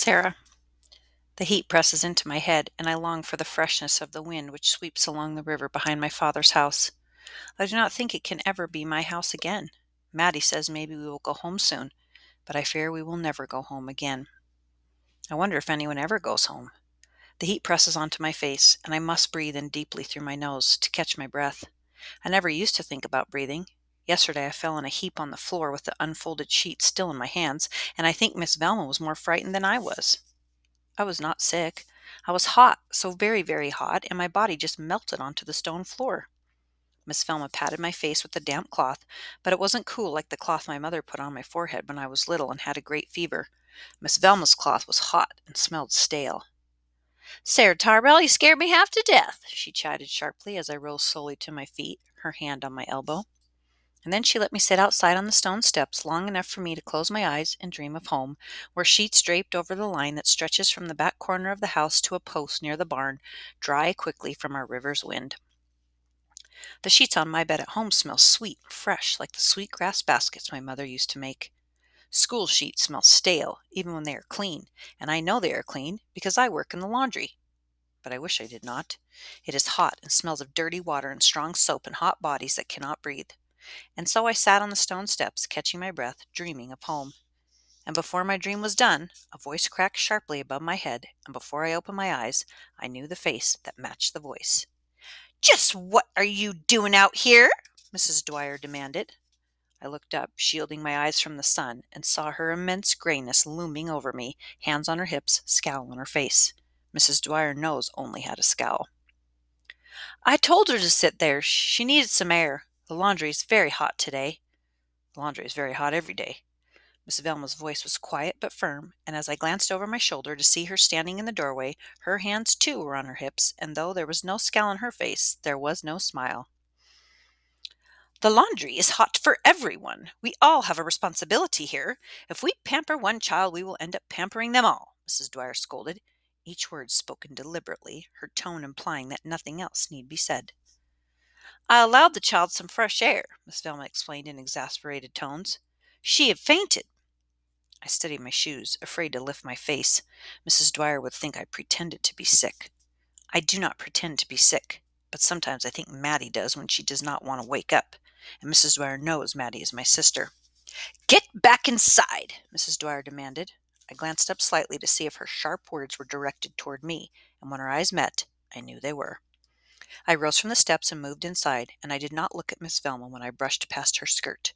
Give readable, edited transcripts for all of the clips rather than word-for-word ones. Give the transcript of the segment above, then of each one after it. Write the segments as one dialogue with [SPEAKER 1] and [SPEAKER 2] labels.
[SPEAKER 1] Sarah, the heat presses into my head, and I long for the freshness of the wind which sweeps along the river behind my father's house. I do not think it can ever be my house again. Maddie says maybe we will go home soon, but I fear we will never go home again. I wonder if anyone ever goes home. The heat presses onto my face, and I must breathe in deeply through my nose to catch my breath. I never used to think about breathing. Yesterday I fell in a heap on the floor with the unfolded sheet still in my hands, and I think Miss Velma was more frightened than I was. I was not sick. I was hot, so very, very hot, and my body just melted onto the stone floor. Miss Velma patted my face with a damp cloth, but it wasn't cool like the cloth my mother put on my forehead when I was little and had a great fever. Miss Velma's cloth was hot and smelled stale. "Sarah Tarbell, you scared me half to death," she chided sharply as I rose slowly to my feet, her hand on my elbow. And then she let me sit outside on the stone steps long enough for me to close my eyes and dream of home, where sheets draped over the line that stretches from the back corner of the house to a post near the barn dry quickly from our river's wind. The sheets on my bed at home smell sweet and fresh like the sweet grass baskets my mother used to make. School sheets smell stale even when they are clean, and I know they are clean because I work in the laundry. But I wish I did not. It is hot and smells of dirty water and strong soap and hot bodies that cannot breathe. And so I sat on the stone steps, catching my breath, dreaming of home. And before my dream was done, a voice cracked sharply above my head, and before I opened my eyes, I knew the face that matched the voice. "Just what are you doing out here?" Mrs. Dwyer demanded. I looked up, shielding my eyes from the sun, and saw her immense grayness looming over me, hands on her hips, scowl on her face. Mrs. Dwyer knows only how to scowl. "I told her to sit there. She needed some air. The laundry is very hot today." "The laundry is very hot every day." Miss Velma's voice was quiet but firm, and as I glanced over my shoulder to see her standing in the doorway, her hands too were on her hips, and though there was no scowl on her face, there was no smile. "The laundry is hot for everyone. We all have a responsibility here. If we pamper one child, we will end up pampering them all," Mrs. Dwyer scolded, each word spoken deliberately, her tone implying that nothing else need be said. "I allowed the child some fresh air," Miss Velma explained in exasperated tones. "She had fainted." I studied my shoes, afraid to lift my face. Mrs. Dwyer would think I pretended to be sick. I do not pretend to be sick, but sometimes I think Maddie does when she does not want to wake up, and Mrs. Dwyer knows Maddie is my sister. "Get back inside," Mrs. Dwyer demanded. I glanced up slightly to see if her sharp words were directed toward me, and when our eyes met, I knew they were. I rose from the steps and moved inside, and I did not look at Miss Velma when I brushed past her skirt.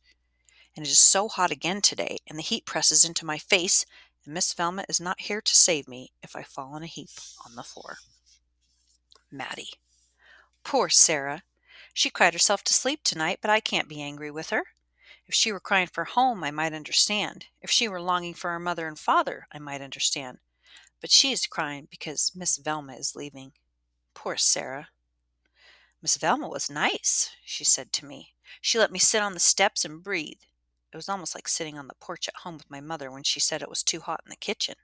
[SPEAKER 1] And it is so hot again today, and the heat presses into my face, and Miss Velma is not here to save me if I fall in a heap on the floor. Maddie. Poor Sarah. She cried herself to sleep tonight, but I can't be angry with her. If she were crying for home, I might understand. If she were longing for her mother and father, I might understand. But she is crying because Miss Velma is leaving. Poor Sarah. "Miss Velma was nice," she said to me. "She let me sit on the steps and breathe. It was almost like sitting on the porch at home with my mother when she said it was too hot in the kitchen."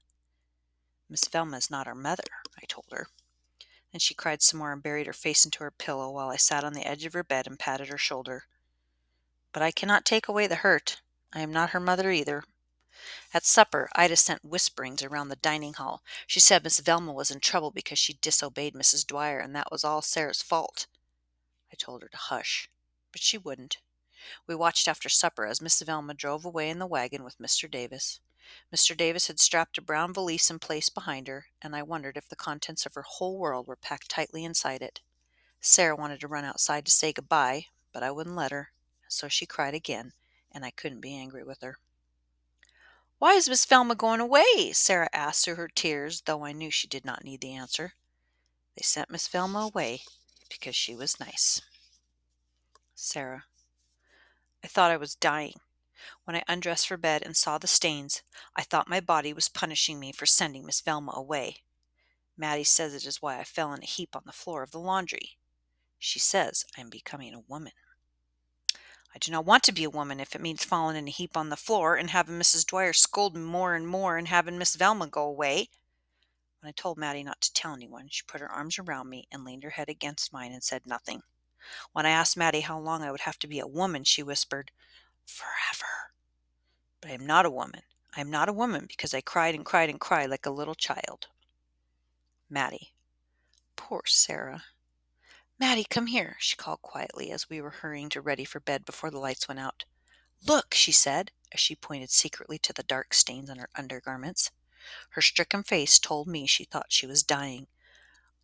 [SPEAKER 1] "Miss Velma is not our mother," I told her. Then she cried some more and buried her face into her pillow while I sat on the edge of her bed and patted her shoulder. But I cannot take away the hurt. I am not her mother either. At supper, Ida sent whisperings around the dining hall. She said Miss Velma was in trouble because she disobeyed Mrs. Dwyer, and that was all Sarah's fault. I told her to hush, but she wouldn't. We watched after supper as Miss Velma drove away in the wagon with Mr. Davis. Mr. Davis had strapped a brown valise in place behind her, and I wondered if the contents of her whole world were packed tightly inside it. Sarah wanted to run outside to say goodbye, but I wouldn't let her, so she cried again, and I couldn't be angry with her. "Why is Miss Velma going away?" Sarah asked through her tears, though I knew she did not need the answer. "They sent Miss Velma away because she was nice." Sarah. I thought I was dying. When I undressed for bed and saw the stains, I thought my body was punishing me for sending Miss Velma away. Maddie says it is why I fell in a heap on the floor of the laundry. She says I am becoming a woman. I do not want to be a woman if it means falling in a heap on the floor and having Mrs. Dwyer scold me more and more and having Miss Velma go away. When I told Maddie not to tell anyone, she put her arms around me and leaned her head against mine and said nothing. When I asked Maddie how long I would have to be a woman, she whispered, "Forever." But I am not a woman. I am not a woman because I cried and cried and cried like a little child. Maddie. Poor Sarah. Maddie, come here, she called quietly as we were hurrying to ready for bed before the lights went out. Look, she said, as she pointed secretly to the dark stains on her undergarments. Her stricken face told me she thought she was dying.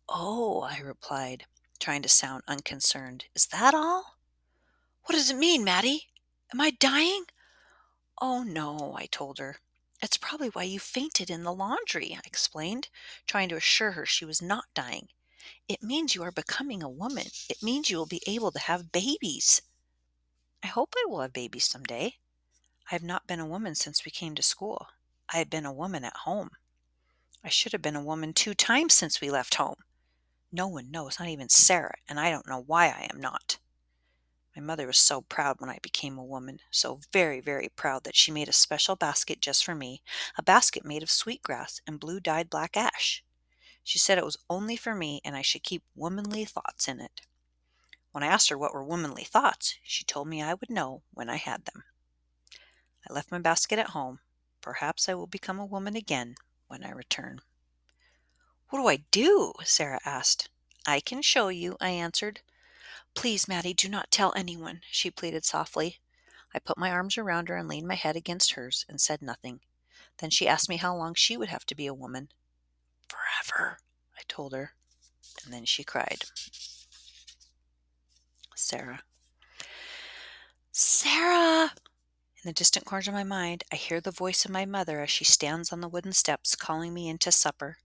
[SPEAKER 1] Oh, I replied, trying to sound unconcerned. Is that all? What does it mean, Maddie? Am I dying? Oh, no, I told her. It's probably why you fainted in the laundry, I explained, trying to assure her she was not dying. It means you are becoming a woman. It means you will be able to have babies. I hope I will have babies someday. I have not been a woman since we came to school. I have been a woman at home. I should have been a woman 2 times since we left home. No one knows, not even Sarah, and I don't know why I am not. My mother was so proud when I became a woman, so very, very proud that she made a special basket just for me, a basket made of sweetgrass and blue-dyed black ash. She said it was only for me and I should keep womanly thoughts in it. When I asked her what were womanly thoughts, she told me I would know when I had them. I left my basket at home. Perhaps I will become a woman again when I return. What do I do? Sarah asked. I can show you, I answered. Please, Maddie, do not tell anyone, she pleaded softly. I put my arms around her and leaned my head against hers and said nothing. Then she asked me how long she would have to be a woman. Forever, I told her. And then she cried. Sarah. Sarah! In the distant corners of my mind, I hear the voice of my mother as she stands on the wooden steps calling me into supper.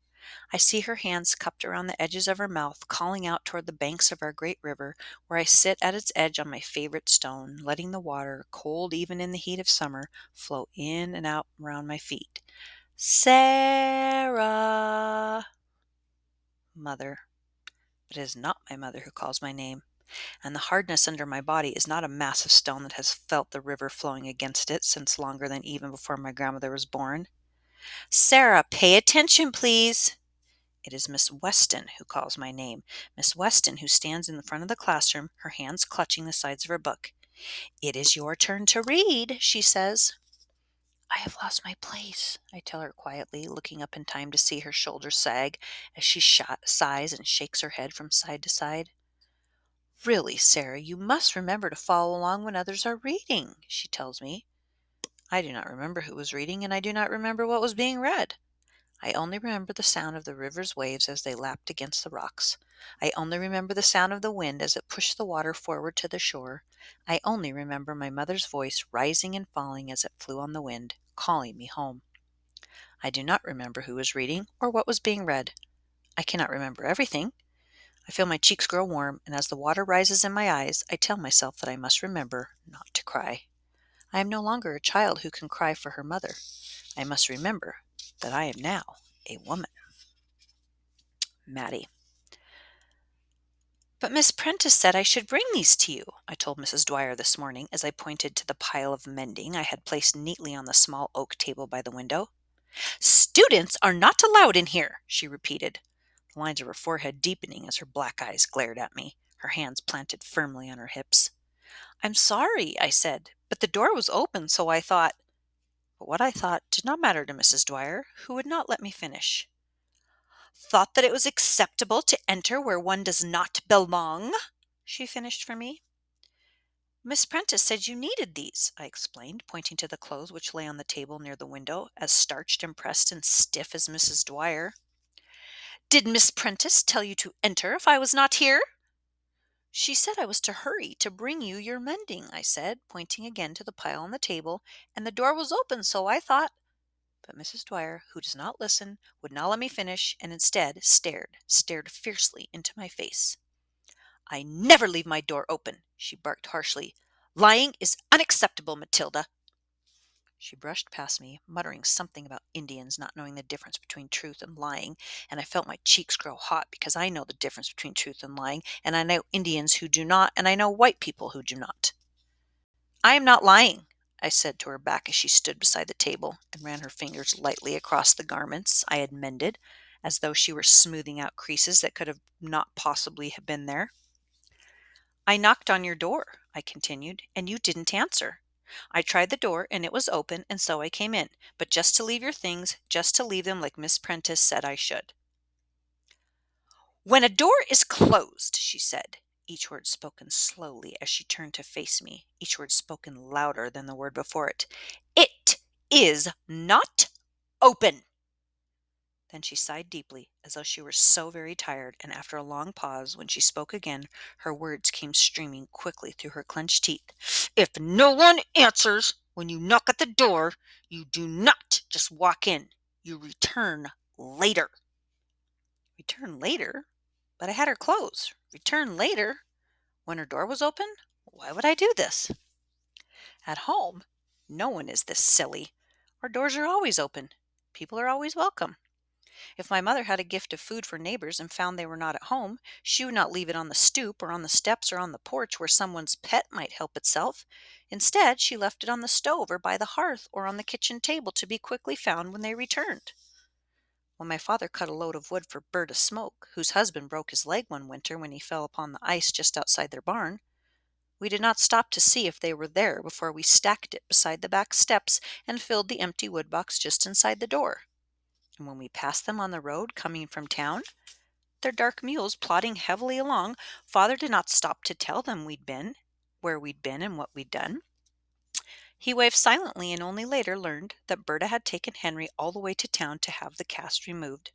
[SPEAKER 1] I see her hands cupped around the edges of her mouth, calling out toward the banks of our great river, where I sit at its edge on my favorite stone, letting the water, cold even in the heat of summer, flow in and out around my feet. Sarah! Mother. But it is not my mother who calls my name, and the hardness under my body is not a mass of stone that has felt the river flowing against it since longer than even before my grandmother was born. Sarah, pay attention, please. It is Miss Weston who calls my name, Miss Weston who stands in the front of the classroom, her hands clutching the sides of her book. It is your turn to read, she says. I have lost my place, I tell her quietly, looking up in time to see her shoulders sag as she sighs and shakes her head from side to side. Really, Sarah, you must remember to follow along when others are reading, she tells me. I do not remember who was reading, and I do not remember what was being read. I only remember the sound of the river's waves as they lapped against the rocks. I only remember the sound of the wind as it pushed the water forward to the shore. I only remember my mother's voice rising and falling as it flew on the wind, calling me home. I do not remember who was reading or what was being read. I cannot remember everything. I feel my cheeks grow warm, and as the water rises in my eyes, I tell myself that I must remember not to cry. I am no longer a child who can cry for her mother. I must remember that I am now a woman. Maddie. But Miss Prentice said I should bring these to you, I told Mrs. Dwyer this morning as I pointed to the pile of mending I had placed neatly on the small oak table by the window. Students are not allowed in here, she repeated, the lines of her forehead deepening as her black eyes glared at me, her hands planted firmly on her hips. I'm sorry, I said, but the door was open, so I thought. But what I thought did not matter to Mrs. Dwyer, who would not let me finish. Thought that it was acceptable to enter where one does not belong, she finished for me. Miss Prentice said you needed these, I explained, pointing to the clothes which lay on the table near the window, as starched and pressed and stiff as Mrs. Dwyer. Did Miss Prentice tell you to enter if I was not here? She said I was to hurry to bring you your mending, I said, pointing again to the pile on the table, and the door was open, so I thought. But Mrs. Dwyer, who does not listen, would not let me finish, and instead stared fiercely into my face. I never leave my door open, she barked harshly. Lying is unacceptable, Matilda. She brushed past me, muttering something about Indians not knowing the difference between truth and lying, and I felt my cheeks grow hot because I know the difference between truth and lying, and I know Indians who do not, and I know white people who do not. I am not lying, I said to her back as she stood beside the table and ran her fingers lightly across the garments I had mended, as though she were smoothing out creases that could have not possibly have been there. I knocked on your door, I continued, and you didn't answer. I tried the door, and it was open, and so I came in. But just to leave your things, just to leave them like Miss Prentice said I should." "When a door is closed," she said, each word spoken slowly as she turned to face me, each word spoken louder than the word before it, "it is not open." Then she sighed deeply, as though she were so very tired, and after a long pause, when she spoke again, her words came streaming quickly through her clenched teeth. "If no one answers when you knock at the door, you do not just walk in. You return later." Return later? But I had her clothes. Return later? When her door was open? Why would I do this? At home, no one is this silly. Our doors are always open. People are always welcome. If my mother had a gift of food for neighbors and found they were not at home, she would not leave it on the stoop or on the steps or on the porch where someone's pet might help itself. Instead, she left it on the stove or by the hearth or on the kitchen table to be quickly found when they returned. When my father cut a load of wood for Bert to smoke, whose husband broke his leg one winter when he fell upon the ice just outside their barn, we did not stop to see if they were there before we stacked it beside the back steps and filled the empty wood box just inside the door. And when we passed them on the road coming from town, their dark mules plodding heavily along, Father did not stop to tell them where we'd been, and what we'd done. He waved silently and only later learned that Berta had taken Henry all the way to town to have the cast removed.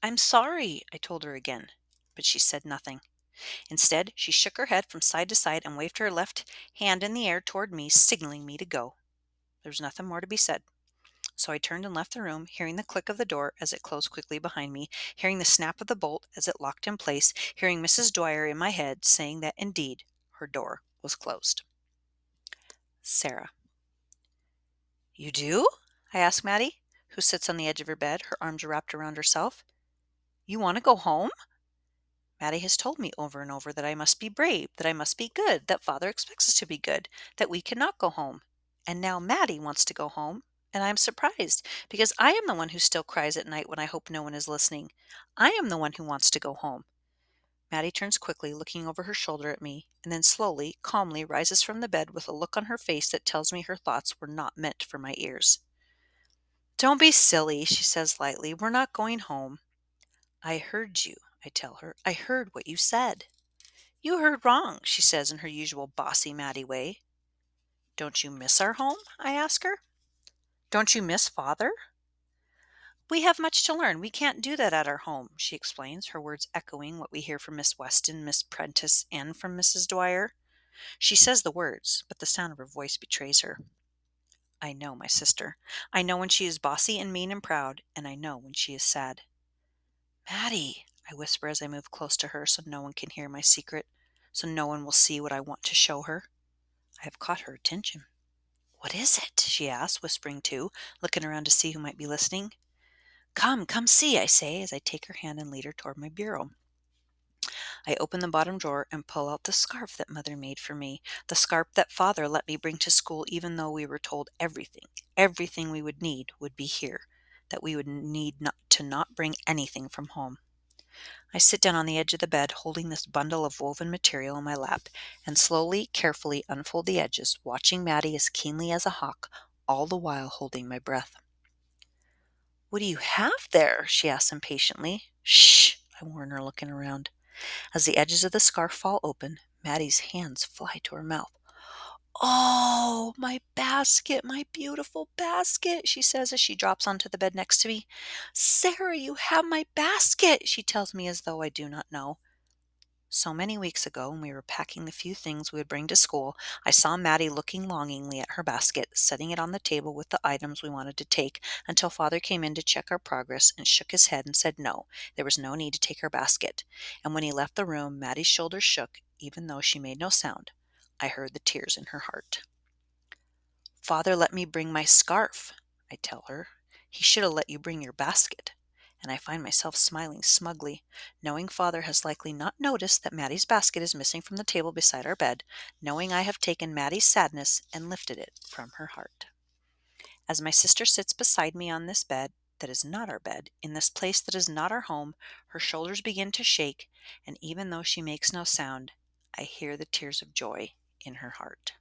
[SPEAKER 1] "I'm sorry," I told her again, but she said nothing. Instead, she shook her head from side to side and waved her left hand in the air toward me, signaling me to go. There was nothing more to be said. So I turned and left the room, hearing the click of the door as it closed quickly behind me, hearing the snap of the bolt as it locked in place, hearing Mrs. Dwyer in my head saying that indeed her door was closed. Sarah. "You do?" I asked Maddie, who sits on the edge of her bed, her arms wrapped around herself. "You want to go home?" Maddie has told me over and over that I must be brave, that I must be good, that Father expects us to be good, that we cannot go home. And now Maddie wants to go home, and I am surprised, because I am the one who still cries at night when I hope no one is listening. I am the one who wants to go home. Maddie turns quickly, looking over her shoulder at me, and then slowly, calmly rises from the bed with a look on her face that tells me her thoughts were not meant for my ears. "Don't be silly," she says lightly. "We're not going home." "I heard you," I tell her. "I heard what you said." "You heard wrong," she says in her usual bossy Maddie way. "Don't you miss our home?" I ask her. "Don't you miss Father?" "We have much to learn. We can't do that at our home," she explains, her words echoing what we hear from Miss Weston, Miss Prentice, and from Mrs. Dwyer. She says the words, but the sound of her voice betrays her. I know my sister. I know when she is bossy and mean and proud, and I know when she is sad. "Maddie," I whisper as I move close to her so no one can hear my secret, so no one will see what I want to show her. I have caught her attention. "What is it?" she asks, whispering too, looking around to see who might be listening. Come see," I say as I take her hand and lead her toward my bureau. I open the bottom drawer and pull out the scarf that Mother made for me, the scarf that Father let me bring to school even though we were told everything we would need would be here, that we would need not bring anything from home. I sit down on the edge of the bed, holding this bundle of woven material in my lap, and slowly, carefully unfold the edges, watching Maddie as keenly as a hawk, all the while holding my breath. "What do you have there?" she asks impatiently. "Shh," I warn her, looking around. As the edges of the scarf fall open, Maddie's hands fly to her mouth. "Oh, my basket, my beautiful basket," she says as she drops onto the bed next to me. "Sarah, you have my basket," she tells me as though I do not know. So many weeks ago, when we were packing the few things we would bring to school, I saw Maddie looking longingly at her basket, setting it on the table with the items we wanted to take, until Father came in to check our progress and shook his head and said no, there was no need to take her basket. And when he left the room, Maddie's shoulders shook, even though she made no sound. I heard the tears in her heart. "Father let me bring my scarf," I tell her. "He should have let you bring your basket." And I find myself smiling smugly, knowing Father has likely not noticed that Maddie's basket is missing from the table beside our bed, knowing I have taken Maddie's sadness and lifted it from her heart. As my sister sits beside me on this bed that is not our bed, in this place that is not our home, her shoulders begin to shake, and even though she makes no sound, I hear the tears of joy in her heart.